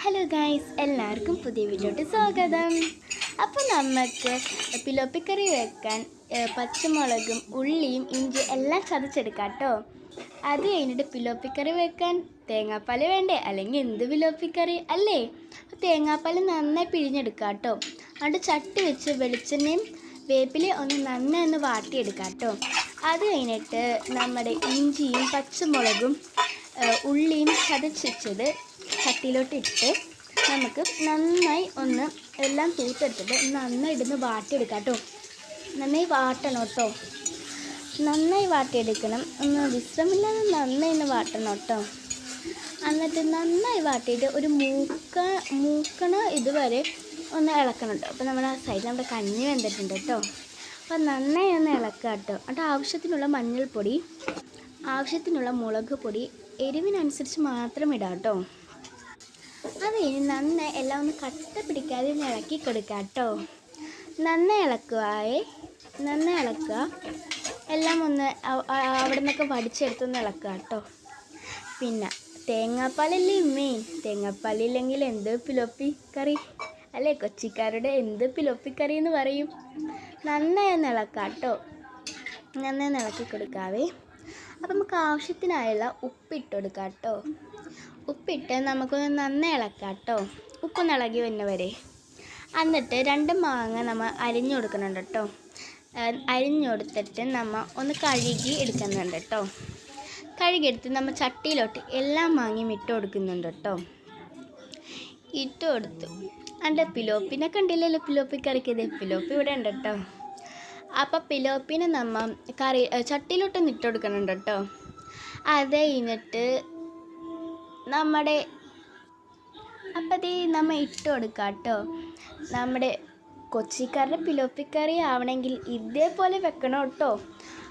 Hello guys, എല്ലാവർക്കും പുതിയ വീഡിയോട്ട് സ്വാഗതം. അപ്പോൾ നമുക്ക് പിലോപ്പിക്കറി വെക്കാൻ പച്ചമുളകും ഉള്ളിയും ഇഞ്ചി എല്ലാം ചതച്ചെടുക്കാം കേട്ടോ. അത് കഴിഞ്ഞിട്ട് പിലോപ്പിക്കറി വെക്കാൻ തേങ്ങാപ്പാൽ വേണ്ടേ, അല്ലെങ്കിൽ എന്ത് പിലോപ്പിക്കറി അല്ലേ. തേങ്ങാപ്പാൽ നന്നായി പിഴിഞ്ഞെടുക്കാം കേട്ടോ. എന്നിട്ട് ചട്ടി വെച്ച് വെളിച്ചെണ്ണയും വേപ്പിലയും ഒന്ന് നന്നായി ഒന്ന് വാട്ടിയെടുക്കാം കേട്ടോ. അത് കഴിഞ്ഞിട്ട് നമ്മുടെ ഇഞ്ചിയും പച്ചമുളകും ഉള്ളിയും ചതച്ചത് ചട്ടിയിലോട്ട് ഇട്ട് നമുക്ക് നന്നായി ഒന്ന് എല്ലാം തൂത്തെടുത്തിട്ട് നന്നായി ഇടുന്ന് വാട്ടിയെടുക്കാം കേട്ടോ. നന്നായി വാട്ടണം കേട്ടോ, നന്നായി വാട്ടിയെടുക്കണം. ഒന്ന് വിശ്രമില്ലാതെ നന്നായി ഒന്ന് വാട്ടണം കേട്ടോ. എന്നിട്ട് നന്നായി വാട്ടിയിട്ട് ഒരു മൂക്കണ ഇതുവരെ ഒന്ന് ഇളക്കണം കേട്ടോ. അപ്പോൾ നമ്മുടെ സൈഡിൽ നമ്മുടെ കഞ്ഞി വെന്തിട്ടുണ്ട് കേട്ടോ. അപ്പോൾ നന്നായി ഒന്ന് ഇളക്കുക കേട്ടോ. എന്നിട്ട് ആവശ്യത്തിനുള്ള മഞ്ഞൾപ്പൊടി, ആവശ്യത്തിനുള്ള മുളക് പൊടി, എരിവിനനുസരിച്ച് മാത്രം ഇടാം കേട്ടോ. അത് കഴിഞ്ഞ് നന്നായി എല്ലാം ഒന്ന് കട്ട പിടിക്കാതെ ഒന്ന് ഇളക്കി കൊടുക്കുക കേട്ടോ. നന്നായി ഇളക്കുക, എല്ലാം ഒന്ന് അവിടെ നിന്നൊക്കെ വടിച്ചെടുത്തൊന്ന് ഇളക്കുക കേട്ടോ. പിന്നെ തേങ്ങാപ്പാലല്ലേ മെയിൻ, തേങ്ങാപ്പാലില്ലെങ്കിൽ എന്ത് പിലോപ്പി കറി അല്ലേ, കൊച്ചിക്കാരുടെ എന്ത് പിലോപ്പി കറി എന്ന് പറയും. നന്നായി ഒന്ന് ഇളക്കാം കേട്ടോ, നന്നായി ഒന്ന് ഇളക്കി കൊടുക്കാവേ. അപ്പം നമുക്ക് ആവശ്യത്തിനായുള്ള ഉപ്പിട്ട് കൊടുക്കാം കേട്ടോ. ഉപ്പിട്ട് നമുക്കൊന്ന് നന്നായി ഇളക്കാം കേട്ടോ, ഉപ്പൊന്ന് ഇളകി വരുന്നവരെ. എന്നിട്ട് 2 മാങ്ങ നമ്മൾ അരിഞ്ഞു കൊടുക്കുന്നുണ്ട് കേട്ടോ. അരിഞ്ഞു കൊടുത്തിട്ട് നമ്മൾ ഒന്ന് കഴുകി എടുക്കുന്നുണ്ട് കേട്ടോ. കഴുകിയെടുത്ത് നമ്മൾ ചട്ടിയിലോട്ട് എല്ലാ മാങ്ങയും ഇട്ട് കൊടുക്കുന്നുണ്ട് കേട്ടോ. ഇട്ട് കൊടുത്തു. എൻ്റെ പിലോപ്പിനെ കണ്ടില്ലല്ലോ, പിലോപ്പി കറിക്കത് പിലോപ്പി ഇവിടെ ഉണ്ട് കേട്ടോ. അപ്പോൾ പിലോപ്പിനെ നമ്മൾ ചട്ടിയിലോട്ടൊന്ന് ഇട്ട് കൊടുക്കുന്നുണ്ട് കേട്ടോ. അത് കഴിഞ്ഞിട്ട് നമ്മൾ ഇട്ട് കൊടുക്കാം കേട്ടോ. നമ്മുടെ കൊച്ചിക്കാരുടെ പിലോപ്പിക്കറി ആവണമെങ്കിൽ ഇതേപോലെ വെക്കണം കേട്ടോ,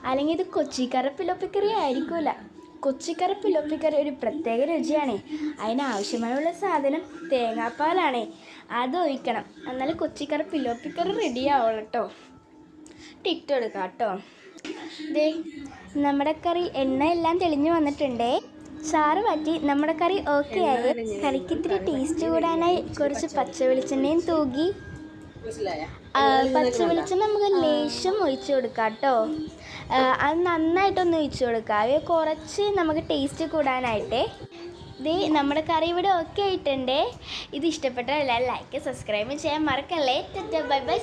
അല്ലെങ്കിൽ ഇത് കൊച്ചിക്കാരുടെ പിലോപ്പിക്കറി ആയിരിക്കില്ല. കൊച്ചിക്കാരുടെ പിലോപ്പിക്കറി ഒരു പ്രത്യേക രുചിയാണ്. അതിനാവശ്യമായുള്ള സാധനം തേങ്ങാപ്പാലാണ്, അത് ഒഴിക്കണം. എന്നാലും കൊച്ചിക്കാരുടെ പിലോപ്പിക്കറി റെഡി ആവുള്ളൂ കേട്ടോ. ഇട്ട് കൊടുക്കാം കേട്ടോ. ദേ നമ്മുടെ കറി എണ്ണയെല്ലാം തെളിഞ്ഞു വന്നിട്ടുണ്ടേ. ചാറ് പറ്റി നമ്മുടെ കറി ഓക്കെ ആയി. കറിക്ക് ഇത്തിരി ടേസ്റ്റ് കൂടാനായി കുറച്ച് പച്ച വെളിച്ചെണ്ണയും തൂകി, പച്ച വെളിച്ചെണ്ണ നമുക്ക് ലേശം ഒഴിച്ചു കൊടുക്കാം കേട്ടോ. അത് നന്നായിട്ടൊന്ന് ഒഴിച്ചു കൊടുക്കാം, കുറച്ച് നമുക്ക് ടേസ്റ്റ് കൂടാനായിട്ടേ. ഇത് നമ്മുടെ കറി ഇവിടെ ഓക്കെ ആയിട്ടുണ്ടേ. ഇത് ഇഷ്ടപ്പെട്ടാൽ എല്ലാവരും ലൈക്ക് സബ്സ്ക്രൈബ് ചെയ്യാൻ മറക്കല്ലേ. Bye bye.